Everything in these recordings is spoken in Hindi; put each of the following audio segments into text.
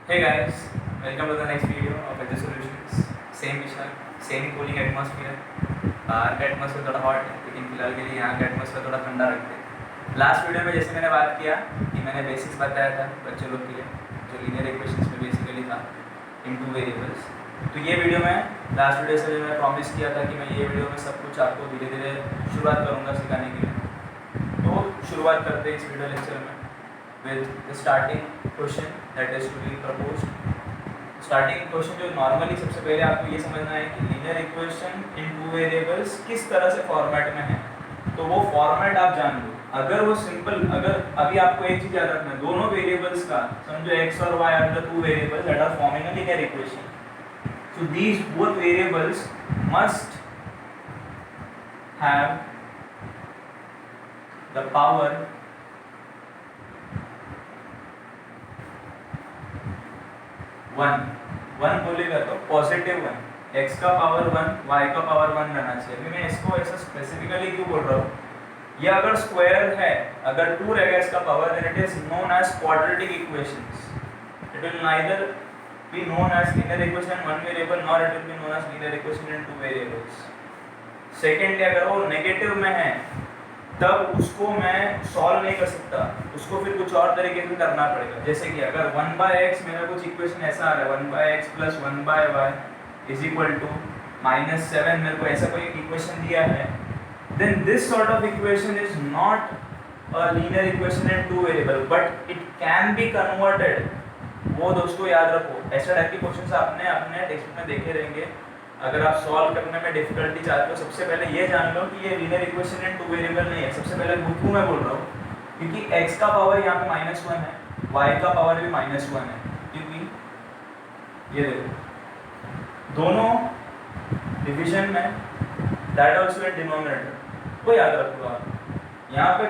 Hey guys, welcome to the next video of Edge Solutions. Same विषय, सेम ही कूलिंग एटमॉस्फेयर. बाहर का एटमॉस्फेयर थोड़ा हॉट है, लेकिन फिलहाल के लिए यहाँ का एटमॉस्फेयर थोड़ा ठंडा रखते हैं. लास्ट वीडियो में जैसे मैंने बात किया कि मैंने बेसिक्स बताया था बच्चे लोग के लिए, जो लीनियर इक्वेशंस में बेसिकली था इन टू वेरिएबल्स. तो ये वीडियो में लास्ट वीडियो से मैं प्रॉमिस किया था कि मैं ये वीडियो में सब कुछ आपको धीरे धीरे शुरुआत करूँगा सिखाने के लिए. तो शुरुआत करते हैं इस वीडियो लेक्चर में with the starting question that is to be proposed. Starting question जो नॉर्मली सबसे पहले आपको ये समझना है कि linear equation in two variables किस तरह से फॉर्मेट में है. तो वो फॉर्मेट आप जान लो. अगर वो सिंपल, अगर अभी आपको एक चीज़ याद रखना है, दोनों वेरिएबल्स का समझो x और y are the two variables that are forming a linear equation. So these both variables must have the power one बोलेगा तो पॉजिटिव वन, x का पावर वन, y का पावर वन रहना चाहिए. अभी मैं इसको ऐसा स्पेसिफिकली क्यों बोल रहा हूँ, ये अगर स्क्वायर है, अगर 2 रहेगा इसका power, then it is known as quadratic equations. It will neither be known as linear equation in one variable nor it will be known as linear equation in two variables. Secondly, अगर वो नेगेटिव में है तब उसको मैं सॉल्व नहीं कर सकता, उसको फिर कुछ और तरीके से करना पड़ेगा. जैसे कि अगर 1/x मेरा कुछ इक्वेशन ऐसा आ रहा है, 1/x plus 1/y is equal to -7, मेरे को ऐसा कोई इक्वेशन दिया है, then this sort of equation is not a linear equation in two variable but it can be converted. वो दोस्तों याद रखो, ऐसा टाइप के क्वेश्चन आपने अपने टेक्स्ट बुक में देखे रहेंगे. अगर आप सॉल्व करने में डिफिकल्टी चाहते हो, सबसे पहले ये जान लो कि ये linear equation in two variable नहीं है. सबसे पहले क्यों मैं बोल रहा हूँ, क्योंकि x का पावर यहाँ पे -1 है, y का पावर भी -1 है. क्योंकि ये देखो दोनों डिवीजन में दैट आल्सो इन डिनोमिनेटर. वो याद रखो आप यहाँ पे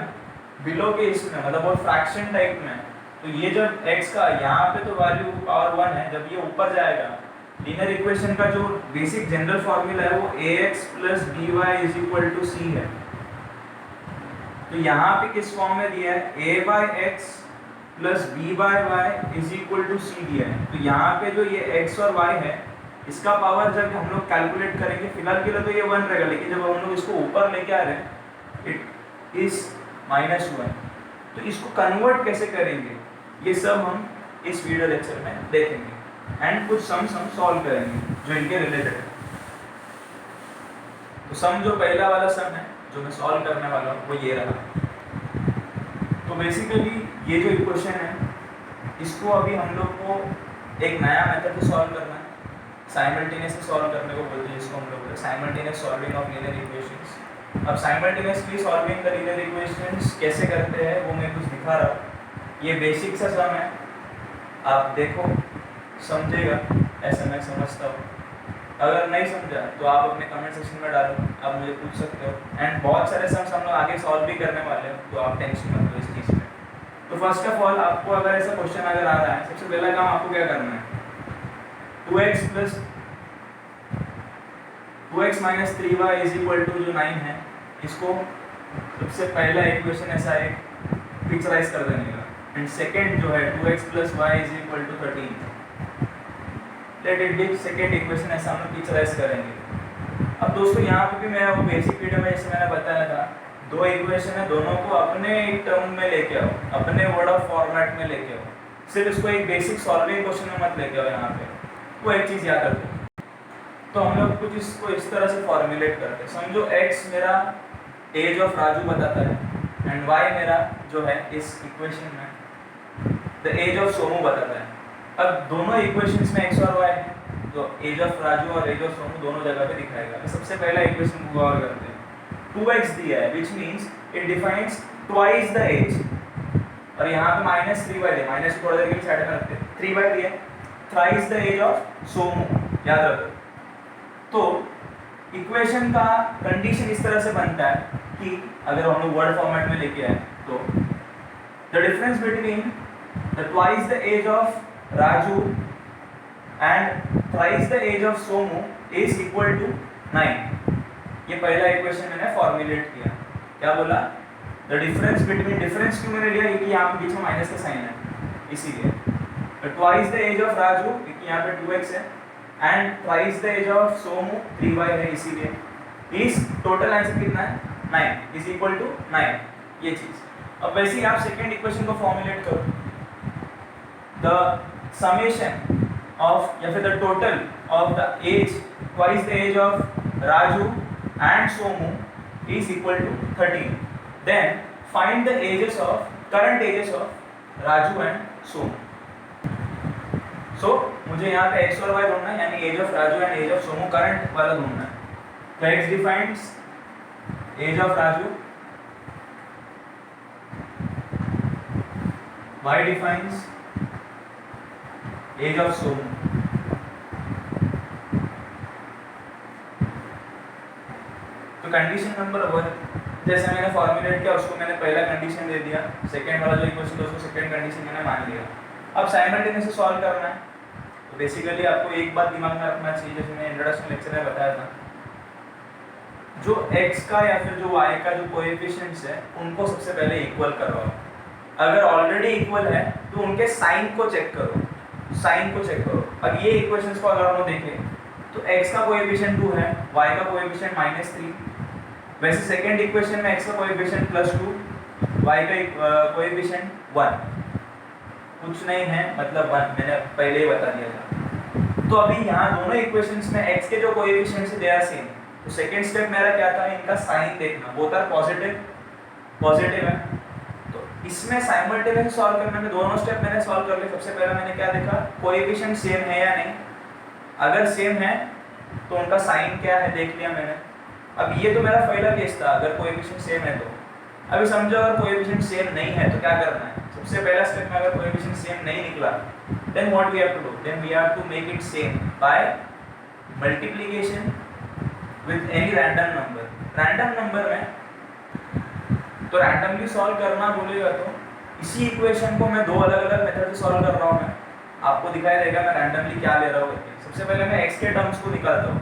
बिलो के इसमें, मतलब वो फ्रैक्शन टाइप में. तो ये जब x का यहाँ पे तो वैल्यू पावर 1 है, जब ये ऊपर जाएगा लीनियर इक्वेशन का जो बेसिक जनरल फॉर्मूला है वो ax plus by is equal to c है. तो यहाँ पे किस फॉर्म में दिया है, a by x plus b by y is equal to c दिया है. तो यहाँ पे जो ये x और y है, इसका पावर जब हम लोग कैलकुलेट करेंगे, फिलहाल के लिए तो ये 1 रहेगा, लेकिन जब हम लोग इसको ऊपर लेके आ रहे हैं इट इज -1. तो इसको कन्वर्ट कैसे करेंगे, ये सब हम इस वीडियो लेक्चर में देखेंगे एंड कुछ सम्स हम सॉल्व करेंगे जो इनके रिलेटेड है. तो सम जो पहला वाला सम है जो मैं सॉल्व करने वाला हूँ वो ये रहा. तो बेसिकली ये जो इक्वेशन है इसको अभी हम लोग को एक नया मेथड से सॉल्व करना है. साइमल्टेनियसली सॉल्व करने को बोलते हैं, जिसको हम लोग simultaneous solving of linear equations. अब simultaneously solving the linear equations कैसे करते हैं वो मैं कुछ दिखा रहा हूँ. ये बेसिक सा सम है, आप देखो समझेगा ऐसा मैं समझता हूँ. अगर नहीं समझा तो आप अपने कमेंट सेक्शन में डालो, आप मुझे पूछ सकते हो. एंड बहुत सारे सम्स हम लोग आगे सॉल्व भी करने वाले हैं, तो आप टेंशन मत लो इस चीज़ में. तो फर्स्ट ऑफ ऑल आपको अगर ऐसा क्वेश्चन अगर आ रहा है, सबसे पहला काम आपको क्या करना है, 2x plus 2x minus 3y is equal to जो 9 है, इसको सबसे पहला इक्वेशन ऐसा एक पिक्चराइज कर देने का. एंड सेकेंड जो है 2x plus y is equal to 13, let it be second equation, ऐसा हम लोग पिक्चराइज करेंगे. अब दोस्तों यहाँ पे भी मैं वो बेसिक वीडियो में जैसे मैंने बताया था, दो इक्वेशन है, दोनों को अपने एक टर्म में लेके आओ, अपने वर्ड ऑफ फॉर्मेट में लेके आओ. सिर्फ इसको एक बेसिक सॉल्विंग क्वेश्चन में मत लेके आओ. यहाँ पे वो एक चीज़ याद रखो. तो हम लोग कुछ इसको इस तरह से फॉर्मुलेट करते हैं. समझो x मेरा एज ऑफ राजू बताता है एंड y मेरा जो है इस इक्वेशन में द एज ऑफ सोमू बताता है. अब दोनों इक्वेशंस में x और y है, तो एज ऑफ राजू और एज ऑफ सोमू दोनों जगह पे दिखाएगा. तो सबसे पहला इक्वेशन को गौर करते हैं. 2x दिया है which means it defines twice the age, और यहाँ पे -3y दिया, माइनस को थोड़ा देर के लिए साइड में रखते हैं. 3y दिया, thrice the age of Somu, याद रखो. तो इक्वेशन का कंडीशन इस तरह से बनता है कि अगर हम लोग वर्ड फॉर्मेट में लेके आए तो the difference between the twice the age of Raju and thrice the age of Somu is equal to 9. ये पहला इक्वेशन मैंने फॉर्मुलेट किया. क्या बोला, द डिफरेंस बिटवीन, डिफरेंस क्यों मैंने लिया, क्योंकि यहाँ पे बीच में माइनस का साइन है इसीलिए. Twice the age of Raju, क्योंकि यहाँ पे 2x है, and twice the age of Somu 3y है, इसीलिए इस टोटल आंसर कितना है 9 इज इक्वल टू 9, ये चीज। अब वैसे ही आप सेकेंड इक्वेशन को फॉर्मुलेट करो, द समेशन ऑफ या फिर the total of the age twice the age of Raju and Somu is equal to 13, then find the ages of current ages of Raju and Somu. So मुझे यहाँ पे x और y ढूंढना है, यानी age of Raju and age of Somu current वाला ढूंढना है। तो x defines age of Raju, y defines age of Somu. तो कंडीशन नंबर 1 जैसे मैंने फॉर्मुलेट किया उसको मैंने पहला कंडीशन दे दिया, सेकंड वाला जो इक्वेशन था उसको सेकंड कंडीशन मैंने मान लिया। अब साइमल्टेनियसली सॉल्व करना है। तो बेसिकली आपको एक बात दिमाग में रखना चाहिए, जैसे मैंने इंट्रोडक्शन लेक्चर में बताया था, जो x का या फिर जो y का जो कोएफिशिएंट्स है उनको सबसे पहले इक्वल करवाओ। अगर ऑलरेडी इक्वल है तो उनके साइन को चेक करो, साइन को चेक करो। अब ये इक्वेशंस को अगर हम देखें तो x का कोएफिशिएंट 2 है, y का कोएफिशिएंट -3। वैसे सेकंड इक्वेशन में x का कोएफिशिएंट +2, y का कोएफिशिएंट 1, कुछ नहीं है मतलब 1, मैंने पहले ही बता दिया था। तो अभी यहाँ दोनों इक्वेशंस में x के जो कोएफिशिएंट्स दे आर सेम, तो सेकंड स्टेप मेरा क्या था, इनका साइन देखना, बोथ आर पॉजिटिव है। तो इसमें साइमल्टेनियसली सॉल्व करने में दोनों स्टेप मैंने सॉल्व कर लिए। सबसे पहले मैंने क्या देखा, कोएफिशिएंट सेम है या नहीं, अगर सेम है तो उनका साइन क्या है देख लिया मैंने। अब ये तो मेरा पहला केस था, अगर कोएफिशिएंट सेम है तो। अभी समझो अगर कोएफिशिएंट सेम नहीं है तो क्या करना है, सबसे पहला स्टेप में अगर कोएफिशिएंट सेम नहीं निकला, then what we have to do, then we have to make it same by multiplication with any random number. Random number में तो रैंडमली सॉल्व करना बोलेगा तो इसी इक्वेशन को मैं दो अलग अलग मेथड से सॉल्व कर रहा हूँ। मैं आपको दिखाई देगा मैं रैंडमली क्या ले रहा हूँ करके। सबसे पहले मैं x के टर्म्स को निकालता हूँ,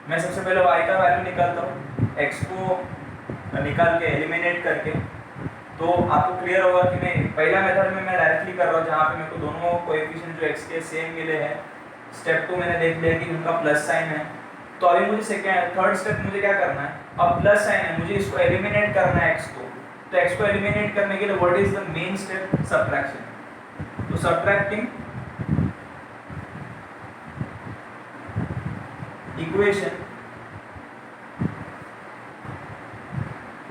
मैं सबसे पहले y का वैल्यू निकालता हूँ, x को निकाल के एलिमिनेट करके। तो आपको क्लियर होगा कि मैं पहला मेथड में मैं डायरेक्टली कर रहा हूँ जहाँ पे मेरे को दोनों कोएफिशिएंट जो x के सेम मिले हैं। स्टेप 2 मैंने देख लिया कि उनका प्लस साइन है। तो अभी मुझे थर्ड स्टेप मुझे क्या करना है, अब प्लस साइन है, मुझे इसको एलिमिनेट करना है x को। तो x को एलिमिनेट करने के लिए what is the main step, subtraction. तो सब्ट्रैक्टिंग इक्वेशन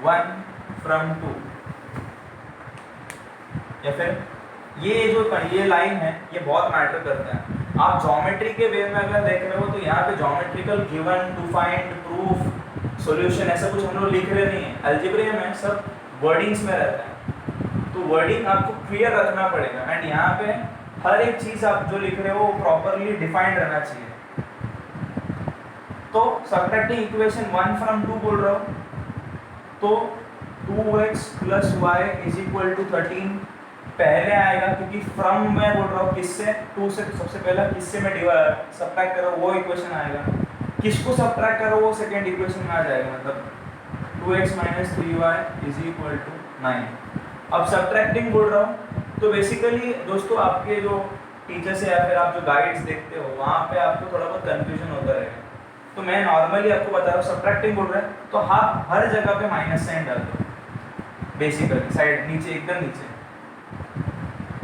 1 from 2, या फिर ये लाइन है, ये बहुत मैटर करता है। आप ज्योमेट्री के वे में अगर देख रहे हो तो यहाँ पे geometrical given, to find, proof, solution ऐसा कुछ हम लोग लिख रहे नहीं है। अलजेब्रा में सब वर्डिंग्स में रहता है, तो वर्डिंग आपको क्लियर रखना पड़ेगा। एंड यहाँ पे हर एक चीज़ आप जो लिख रहे हो वो प्रॉपरली डिफाइंड रहना चाहिए। तो सब्ट्रैक्टिंग इक्वेशन 1 from 2 बोल रहा हूँ, तो 2x + y = 13 पहले आएगा, क्योंकि फ्रॉम मैं बोल रहा हूँ किससे, 2 से। तो सबसे पहला किससे मैं सब्ट्रैक्ट करो वो इक्वेशन आएगा, किसको सब्ट्रैक्ट करो वो सेकंड इक्वेशन में आ जाएगा। मतलब 2x - 3y = 9। अब सब्ट्रैक्टिंग बोल रहा हूँ तो बेसिकली दोस्तों आपके जो टीचर्स है या फिर आप जो गाइड्स देखते हो वहाँ पे आपको थोड़ा बहुत कंफ्यूजन होता रहेगा। तो मैं नॉर्मली आपको बता रहा हूँ, सब्ट्रैक्टिंग बोल रहा है तो आप हर जगह पे माइनस साइन डाल दो, बेसिकली साइड नीचे, एकदम नीचे।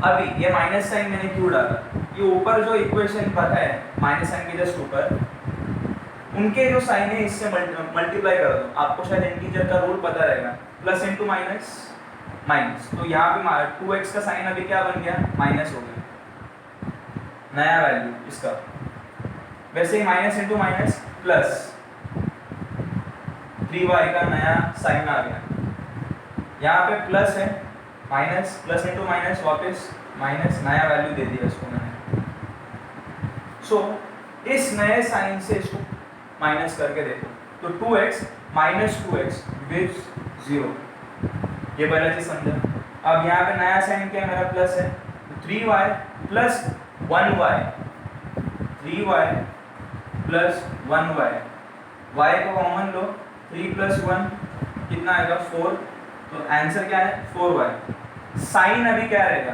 अभी ये माइनस साइन मैंने क्यों डाला, ये ऊपर जो इक्वेशन पता है माइनस साइन के जस्ट ऊपर उनके जो साइन है इससे मल्टीप्लाई कर दो। आपको शायद इंटीजर का रूल पता रहेगा, प्लस इंटू माइनस माइनस। तो यहाँ पे 2x का साइन अभी क्या बन गया, माइनस हो गया, नया वैल्यू इसका। वैसे ही minus into minus plus 3y का नया साइन आ गया। यहाँ पे प्लस है, माइनस, प्लस इंटू माइनस वापस माइनस, नया वैल्यू दे दिया इसको मैंने। सो इस नए साइन से इसको माइनस करके देखो, तो 2x - 2x गिव्स 0। ये पहला चीज समझा। अब यहाँ पे नया साइन क्या है, मेरा प्लस है, 3y + 1y, 3y + 1y, y को कॉमन लो, 3 + 1 कितना आएगा, 4। तो आंसर क्या है, 4y। साइन अभी क्या रहेगा,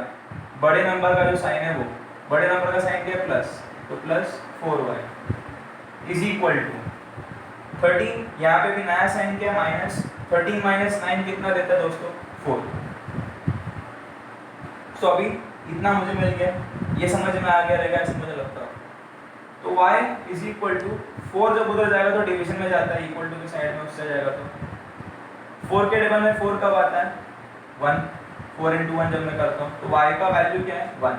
बड़े नंबर का जो साइन है वो, बड़े नंबर का साइन क्या है प्लस, तो plus 4y is equal to 13, यहाँ पे भी नया साइन क्या है माइनस, 13 माइनस 9 कितना देता है दोस्तों 4। तो अभी इतना मुझे मिल गया, ये समझ में आ गया रहेगा ऐसे मुझे लगता है। तो y इज इक्वल टू 4 जब उधर जाएगा तो डिवीजन में जाता है, इक्वल टू की साइड में उससे जाएगा तो 4 के टेबल में 4 कब आता है 1, 4 into 1 जब मैं करता हूँ तो y का वैल्यू क्या है 1।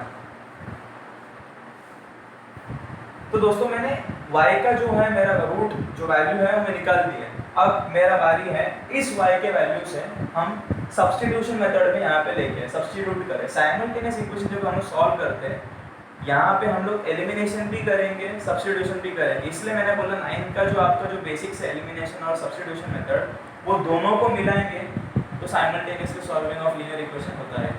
तो दोस्तों मैंने y का जो है मेरा रूट जो वैल्यू है वो मैं निकाल दिया। अब मेरा बारी है इस y के वैल्यू से हम सब्स्टिट्यूशन मेथड में यहाँ पे लेके सब्स्टिट्यूट करें। साइमल्टेनियस इक्वेशन जब हम सॉल्व करते हैं यहाँ पे हम लोग एलिमिनेशन भी करेंगे सब्स्टिट्यूशन भी करेंगे, इसलिए मैंने बोला 9 का जो आपका जो बेसिक्स है एलिमिनेशन और सब्स्टिट्यूशन मेथड वो दोनों को मिलाएंगे तो simultaneously solving of linear equation होता है।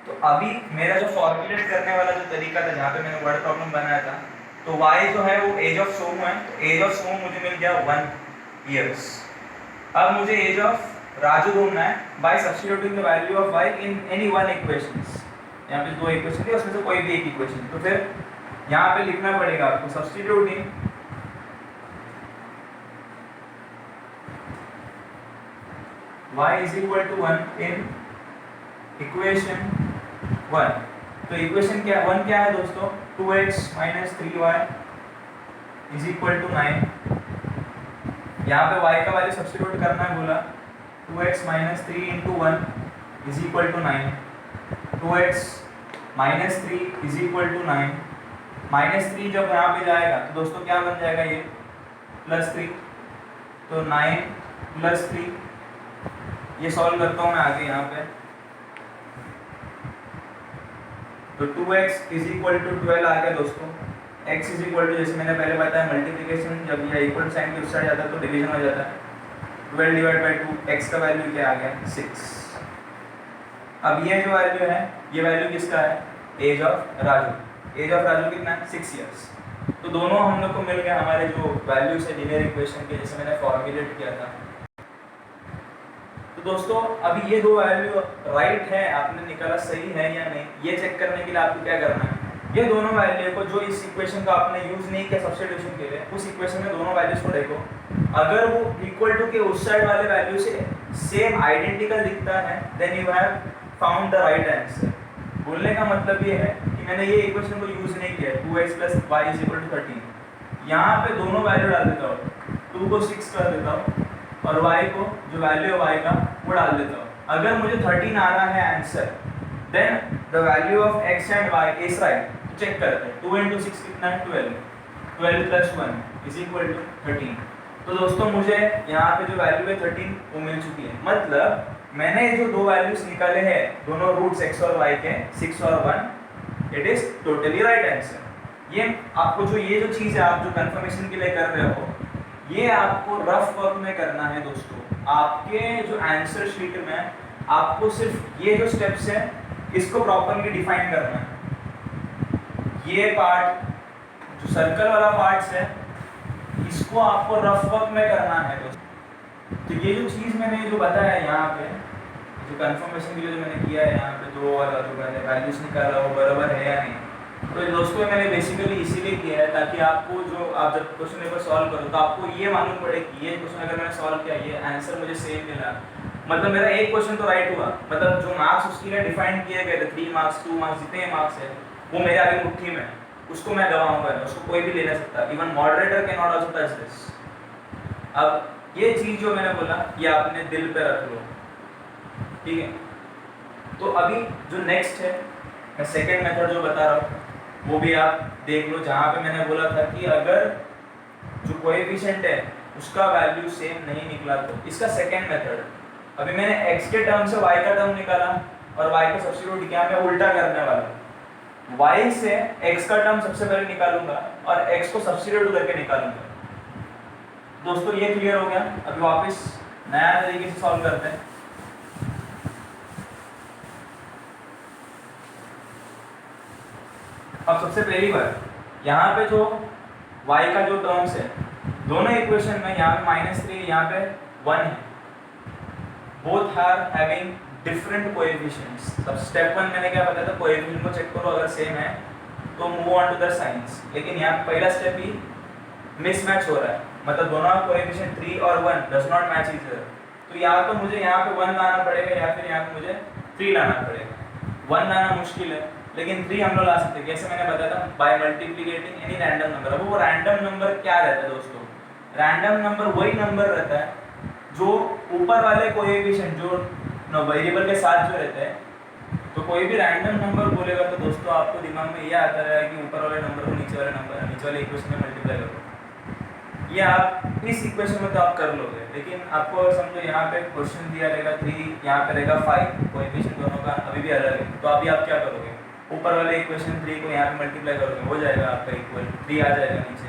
तो अभी मेरा जो फॉर्मुलेट करने वाला जो तरीका था जहाँ पे मैंने वर्ड प्रॉब्लम बनाया था, तो y जो है वो एज ऑफ सोमू है, तो एज ऑफ सोमू मुझे मिल गया 1 ईयर्स। अब मुझे एज ऑफ राजू ढूंढना है bye substituting the value of y in any one equations. यहाँ पे दो इक्वेशन थी उसमें से कोई भी एक इक्वेशन, तो फिर यहाँ पे लिखना पड़ेगा आपको substituting y is equal to 1 in equation 1। तो इक्वेशन क्या 1 क्या है दोस्तों 2x minus 3y is equal to 9। यहाँ पे y का वैल्यू सब्स्टिट्यूट करना है बोला 2x minus 3 into 1 is equal to 9। 2x minus 3 is equal to 9। Minus 3 जब यहाँ पे जाएगा तो दोस्तों क्या बन जाएगा ये प्लस 3, तो 9 प्लस 3। ये सॉल्व करता हूँ मैं आगे यहाँ पे, तो 2x इज इक्वल टू 12 आ गया दोस्तों। x इज इक्वल टू जैसे मैंने पहले बताया मल्टीप्लिकेशन जब यह इक्वल साइन की उस साइड जाता है तो डिवीजन हो जाता है। 12 डिवाइड बाय 2, x का वैल्यू क्या आ गया 6। अब ये जो वैल्यू है ये वैल्यू किसका है age of Raju. Age of Raju कितना है 6 ईयर्स। तो दोनों हम लोग को मिल गया हमारे जो वैल्यूज है लीनियर इक्वेशन के जैसे मैंने फॉर्मुलेट किया था। तो दोस्तों अभी ये दो वैल्यू राइट है आपने निकाला सही है या नहीं, ये चेक करने के लिए आपको क्या करना है ये दोनों वैल्यू को जो इस इक्वेशन का आपने यूज नहीं किया सब्स्टिट्यूशन के लिए उस इक्वेशन में दोनों वैल्यूज को देखो, अगर वो इक्वल टू के उस साइड वाले वैल्यू से सेम आइडेंटिकल दिखता है then you have found the right answer. बोलने का मतलब ये है कि मैंने ये इक्वेशन को यूज नहीं किया 2x plus y is equal to 13। यहाँ पे दोनों वैल्यू डाल देता हूँ, 2 को 6 कर देता हूँ और y को जो वैल्यू है y का वो डाल देता हूँ। अगर मुझे 13 आ रहा है answer then the value of x and y is right. तो चेक करते हैं 2 into 6 कितना है 12, 12 प्लस 1 इज इक्वल टू 13। तो दोस्तों मुझे यहाँ पे जो वैल्यू है 13 वो मिल चुकी है, मतलब मैंने जो दो वैल्यूज निकाले हैं दोनों रूट्स x और y के 6 और 1 it is totally right answer. ये आपको जो ये जो चीज़ है आप जो कंफर्मेशन के लिए कर रहे हो ये आपको रफ वर्क में करना है दोस्तों। आपके जो आंसर शीट में आपको सिर्फ ये जो स्टेप्स है इसको प्रॉपर्ली डिफाइन करना है। ये पार्ट जो सर्कल वाला पार्ट्स है इसको आपको रफ वर्क में करना है दोस्तों। तो ये जो चीज़ मैंने जो बताया यहाँ पे जो कंफर्मेशन के लिए जो मैंने किया है यहाँ पे दो वाला जो मैंने वैल्यूज निकाला वो बराबर है या नहीं, तो दोस्तों मैंने बेसिकली इसीलिए किया है ताकि आपको जो आप जब क्वेश्चन पेपर सॉल्व करो तो आपको ये मालूम पड़े कि ये क्वेश्चन अगर मैंने सॉल्व किया ये आंसर मुझे सेम मिला, मतलब मेरा एक क्वेश्चन तो राइट हुआ, मतलब जो मार्क्स उसके लिए डिफाइन किए गए थे 3 मार्क्स 2 मार्क्स जितने मार्क्स है वो मेरे आगे मुट्ठी में, उसको मैं गवाऊंगा नहीं, उसको कोई भी ले नहीं सकता, even moderator can not also touch this. अब ये चीज़ जो मैंने बोला ये आपने दिल पे रख लो, ठीक है। तो अभी जो नेक्स्ट है मैं सेकेंड मेथड जो बता रहा हूँ वो भी आप देख लो, जहाँ पे मैंने बोला था कि अगर जो कोएफिशिएंट है उसका वैल्यू सेम नहीं निकला तो इसका सेकेंड मेथड, अभी मैंने x के टर्म से y का टर्म निकाला और y का सब्स्टिट्यूट किया, मैं उल्टा करने वाला हूँ। y से x का टर्म सबसे पहले निकालूंगा और x को सब्स्टिट्यूट करके निकालूंगा। दोस्तों ये क्लियर हो गया। अभी वापस नया तरीके से सॉल्व करते हैं। अब सबसे पहली बार यहाँ पे जो y का जो टर्म्स है दोनों इक्वेशन में यहाँ पे -3 यहाँ पे 1 है, both are having different coefficients. सब स्टेप 1 मैंने क्या बताया था, कोएफिशिएंट को चेक करो, अगर सेम है तो move on to the signs. लेकिन यहाँ पहला स्टेप ही मिसमैच हो रहा है, मतलब दोनों कोएफिशिएंट 3 और 1 does not match each other. तो या तो मुझे यहाँ पे 1 लाना पड़ेगा या फिर यहाँ पे मुझे 3 लाना पड़ेगा। 1 लाना मुश्किल है लेकिन 3 हम लोग ला सकते हैं। जैसे मैंने बताया था, बाय मल्टीप्लिकेटिंग एनी रैंडम नंबर। अब वो रैंडम नंबर क्या रहता है दोस्तों? रैंडम नंबर वही नंबर रहता है जो ऊपर वाले कोएफिशिएंट जो वेरिएबल के साथ जो रहते हैं। तो कोई भी रैंडम नंबर बोलेगा तो दोस्तों आपको दिमाग में ये आता है कि ऊपर वाले नंबर को नीचे वाले इक्वेशन में मल्टीप्लाई करो। ये आप इस इक्वेशन में तो आप कर लोगे, लेकिन आपको समझो यहाँ पे क्वेश्चन दिया रहेगा 3, यहाँ पे रहेगा 5, कोएफिशिएंट दोनों का अभी भी अलग है। तो अभी आप क्या करोगे? ऊपर वाले इक्वेशन 3 को यहाँ पे मल्टीप्लाई करोगे, हो जाएगा आपका इक्वल 3 आ जाएगा नीचे।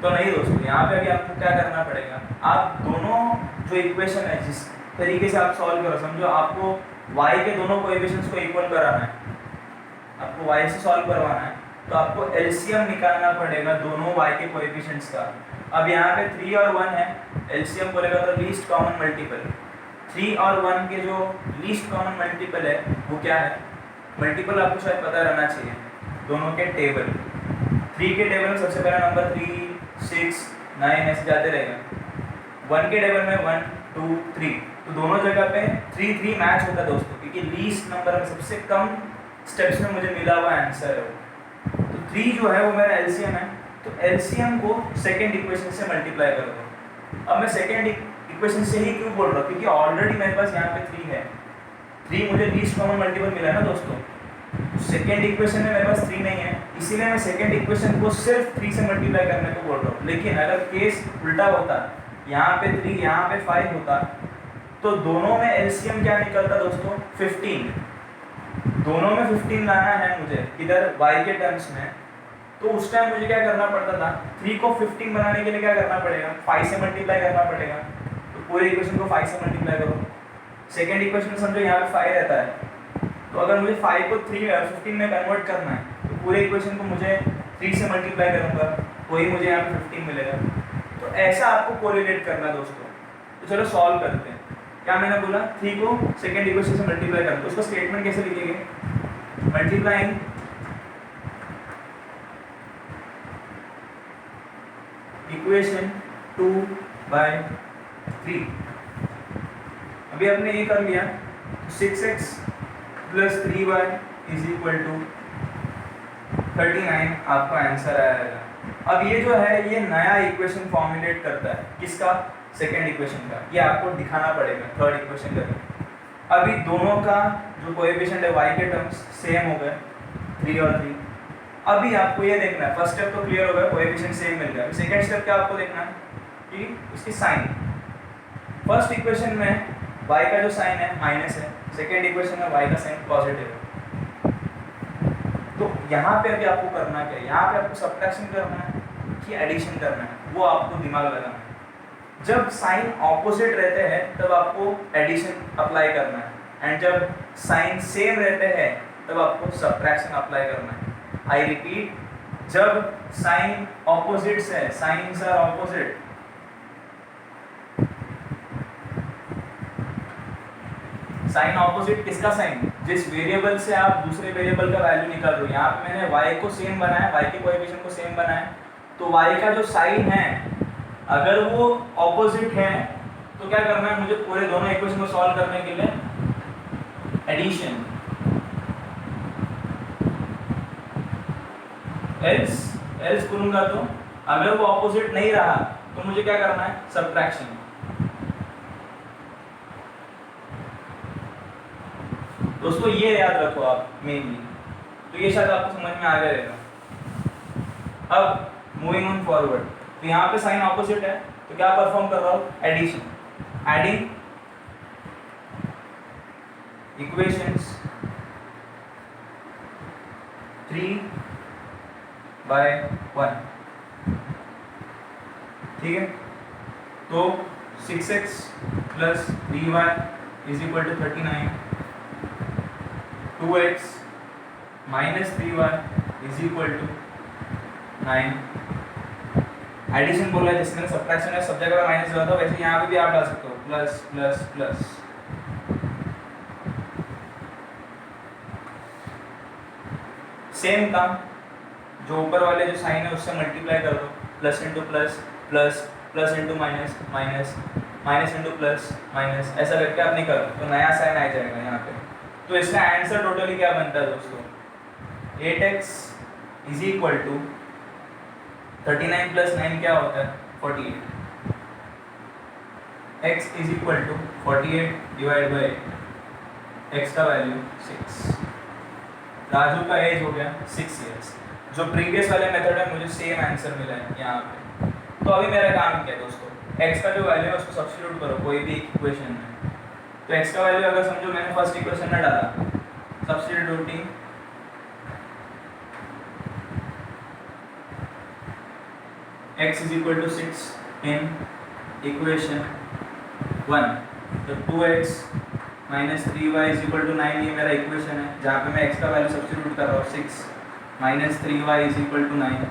तो नहीं दोस्तों, यहाँ पे अभी आपको क्या करना पड़ेगा, आप दोनों जो इक्वेशन है जिस तरीके से आप सॉल्व करो, समझो आपको y के दोनों कोएफिशिएंट्स को इक्वल कराना है, आपको y से सॉल्व करवाना है, तो आपको एलसीएम निकालना पड़ेगा दोनों y के कोएफिशिएंट्स का। अब यहाँ पे 3 और 1 है, एलसीएम बोलेगा तो लीस्ट कॉमन मल्टीपल। 3 और 1 के जो लीस्ट कॉमन मल्टीपल है वो क्या है? मल्टीपल आपको शायद पता रहना चाहिए, दोनों के टेबल। 3 के टेबल में सबसे पहला नंबर 3, 6, 9 ऐसे जाते रहेगा। 1 के टेबल में 1, 2, 3, तो दोनों जगह पे 3 3 मैच होता है दोस्तों, क्योंकि लीस्ट नंबर में सबसे कम स्टेप्स में मुझे मिला हुआ आंसर है वो। तो 3 जो है वो मेरा एलसीएम है, तो एलसीएम को सेकंड इक्वेशन से मल्टीप्लाई कर दो। अब मैं सेकंड इक्वेशन से ही क्यों बोल रहा हूँ? क्योंकि ऑलरेडी मेरे पास यहाँ पे 3 है, 3 मुझे लीस्ट कॉमन मल्टीपल मिला है ना दोस्तों। सेकेंड इक्वेशन में मेरे पास 3 नहीं है, इसीलिए मैं सेकेंड इक्वेशन को सिर्फ 3 से मल्टीप्लाई करने को बोल रहा हूँ। लेकिन अगर केस उल्टा होता, यहाँ पे 3 यहाँ पे 5 होता, तो दोनों में एलसीएम क्या निकलता दोस्तों? 15। दोनों में 15 लाना है मुझे इधर y के टर्म्स में, तो उस टाइम मुझे क्या करना पड़ता था? 3 को 15 बनाने के लिए क्या करना पड़ेगा? 5 से मल्टीप्लाई करना पड़ेगा। तो पूरे इक्वेशन को 5 से मल्टीप्लाई करो। सेकेंड इक्वेशन समझो यहाँ पे 5 रहता है, तो अगर मुझे 5 को 15 में कन्वर्ट करना है तो पूरे इक्वेशन को मुझे 3 से मल्टीप्लाई करूँगा, वही मुझे यहाँ पे 15 मिलेगा। तो ऐसा आपको कोरिलेट करना है दोस्तों। तो चलो सॉल्व करते हैं। क्या मैंने बोला? 3 को सेकेंड इक्वेशन से मल्टीप्लाई करना, तो उसका स्टेटमेंट कैसे लिखेंगे? Multiplying equation 2 by 3। अभी आपने ये कर लिया, 6x plus 3y is equal to 39 आपका आंसर आएगा। अब ये जो है ये नया इक्वेशन फॉर्मुलेट करता है, किसका? सेकेंड इक्वेशन का। ये आपको दिखाना पड़ेगा थर्ड इक्वेशन का। अभी दोनों का जो कोएफिशिएंट है y के टर्म्स सेम हो गए, 3 और 3। अभी आपको ये देखना है, फर्स्ट स्टेप तो क्लियर हो गया, कोएफिशिएंट सेम मिल गया। सेकेंड स्टेप क्या आपको देखना है कि उसकी साइन। फर्स्ट इक्वेशन में y का जो साइन है माइनस है, सेकेंड इक्वेशन में y का साइन पॉजिटिव है। तो यहाँ पे अभी आपको करना क्या है? यहाँ पे आपको सब्ट्रैक्शन करना है कि एडिशन करना है, वो आपको दिमाग लगाना है। जब साइन ऑपोजिट रहते हैं तब आपको एडिशन अप्लाई करना है, एंड जब साइन सेम रहते हैं तब आपको सब्ट्रैक्शन अप्लाई करना है। आई रिपीट, जब साइन ऑपोजिट्स है, signs are opposite, sign opposite किसका साइन? जिस वेरिएबल से आप दूसरे वेरिएबल का वैल्यू निकाल रहे हो। यहाँ पे मैंने y को सेम बनाया, y के कोएफिशिएंट को सेम बनाया, तो y का जो साइन है अगर वो ऑपोजिट है तो क्या करना है मुझे? पूरे दोनों इक्वेशन को सॉल्व करने के लिए एडिशन, एल्स बोलूंगा तो अगर वो ऑपोजिट नहीं रहा तो मुझे क्या करना है? सब्ट्रैक्शन। दोस्तों ये याद रखो आप मेनली, तो ये शायद आपको समझ में आ गया रहेगा। अब मूविंग ऑन फॉरवर्ड, तो यहाँ पे साइन ऑपोजिट है तो क्या परफॉर्म कर रहा हूँ? एडिशन। एडिंग इक्वेशंस 3/1, ठीक है। तो 6x plus 3y is equal to 39, 2x minus 3y is equal to 9। Addition बोला है, जिसमें सब्ट्रैक्शन है सब जगह माइनस होता है, वैसे यहाँ पे भी आप डाल सकते हो प्लस प्लस प्लस। सेम काम, जो ऊपर वाले जो साइन है उससे मल्टीप्लाई कर दो, plus into plus plus, plus into minus minus, minus into plus minus, ऐसा करके आप निकालो तो नया साइन आ जाएगा यहाँ पे। तो इसका आंसर टोटली क्या बनता है दोस्तों, 8x is equal to 39 plus 9 क्या होता है 48, x is equal to 48 divide by x का वैल्यू 6। राजू का एज हो गया 6 ईयर्स। जो प्रीवियस वाले मेथड है मुझे सेम आंसर मिला है यहाँ पे। तो अभी मेरा काम क्या है दोस्तों, x का जो वैल्यू है उसको सब्स्टिट्यूट करो कोई भी इक्वेशन में। तो x का वैल्यू अगर समझो मैंने फर्स्ट इक्वेशन में डाला, substituting x is equal to 6 in equation 1, तो 2x minus 3y is equal to 9 ये मेरा इक्वेशन है जहाँ पे मैं x का वैल्यू सब्स्टिट्यूट कर रहा हूँ 6 minus 3y is equal to 9,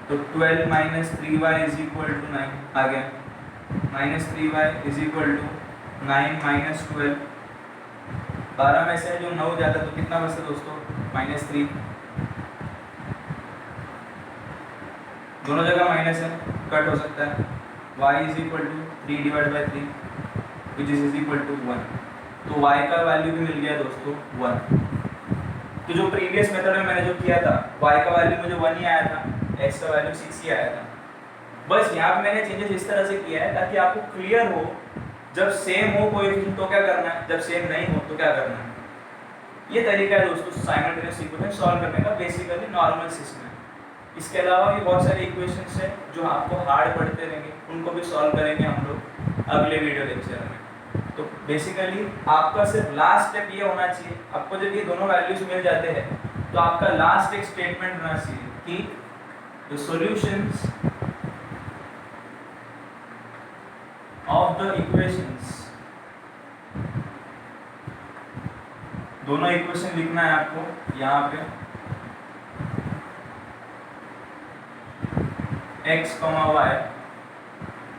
तो 12 minus 3y is equal to 9 आ गया, minus 3y is equal to 9 minus 12, 12 में से जो 9 जाता तो कितना बचता दोस्तों -3, दोनों जगह माइनस है कट हो सकता है, y is equal to 3 divide by 3 which is equal to 1, तो y का वैल्यू भी मिल गया दोस्तों 1। तो जो प्रीवियस मेथड में मैंने जो किया था y का वैल्यू मुझे 1 ही आया था, x का वैल्यू 6 ही आया था। बस यहाँ पे मैंने चेंजेस इस तरह से किया है ताकि आपको क्लियर हो, जब सेम हो कोएफिशिएंट तो क्या करना है, जब सेम नहीं हो तो क्या करना है। ये तरीका है दोस्तों साइमल्टेनियस इक्वेशन सॉल्व करने का, बेसिकली नॉर्मल सिस्टम। इसके अलावा भी बहुत सारे इक्वेशंस हैं जो आपको हार्ड पढ़ते रहेंगे, उनको भी सॉल्व करेंगे हम लोग अगले वीडियो लेक्चर में। तो बेसिकली आपका सिर्फ लास्ट स्टेप ये होना चाहिए, आपको जब ये दोनों वैल्यूज मिल जाते हैं तो आपका लास्ट एक स्टेटमेंट होना चाहिए कि the solutions of the equations, दोनों इक्वेशन लिखना है आपको यहाँ पे, x, y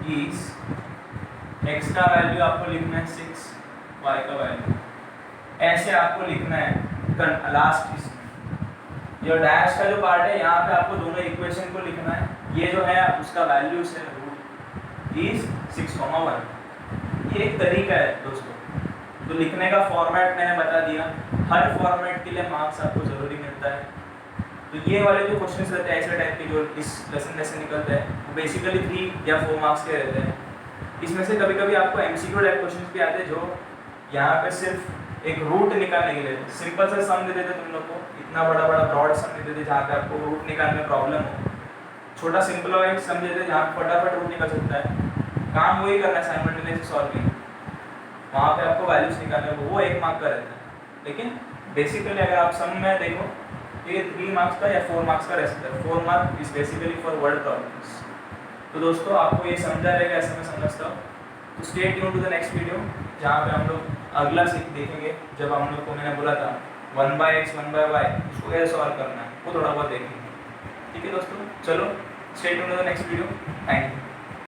इज, x का वैल्यू आपको लिखना है 6, y का वैल्यू, ऐसे आपको लिखना है लास्ट इसमें। जो डैश का जो पार्ट है यहाँ पे आपको दोनों इक्वेशन को लिखना है, ये जो है उसका वैल्यू है रूट इज 6, 1। ये एक तरीका है दोस्तों। तो लिखने का फॉर्मेट मैंने बता दिया, हर फॉर्मेट के लिए मार्क्स आपको ज़रूरी मिलता है। तो ये वाले जो क्वेश्चंस रहते हैं ऐसे टाइप के जो इस लेसन से निकलते हैं वो बेसिकली 3 या 4 मार्क्स के रहते हैं। इसमें से कभी कभी आपको एमसीक्यू टाइप क्वेश्चंस भी आते हैं जो यहाँ पे सिर्फ एक रूट निकालने के लिए सिंपल सा सम दे देते तुम लोग को, इतना बड़ा बड़ा ब्रॉड सम दे देते जहाँ पे आपको रूट निकालने में प्रॉब्लम हो, छोटा सिंपल वाइज सम दे देते जहाँ पे फटाफट रूट निकल सकता है। काम वही करना है साइमल्टेनियस सॉल्विंग, वहाँ पे आपको वैल्यूज निकालने को, वो 1 मार्क का रहता है। लेकिन बेसिकली अगर आप सम में देखो तो ये 3 मार्क्स का या 4 मार्क्स का रह सकता है। 4 mark is basically for word problems. तो दोस्तों आपको ये समझा रहेगा ऐसा मैं समझता हूँ। तो stay tuned to the next video जहाँ पे हम लोग अगला सीख देखेंगे, जब हम लोग को मैंने बोला था 1/x 1/y उसको कैसे सॉल्व करना है वो थोड़ा बहुत देखेंगे। ठीक है दोस्तों, चलो stay tuned to the next video. Thank you.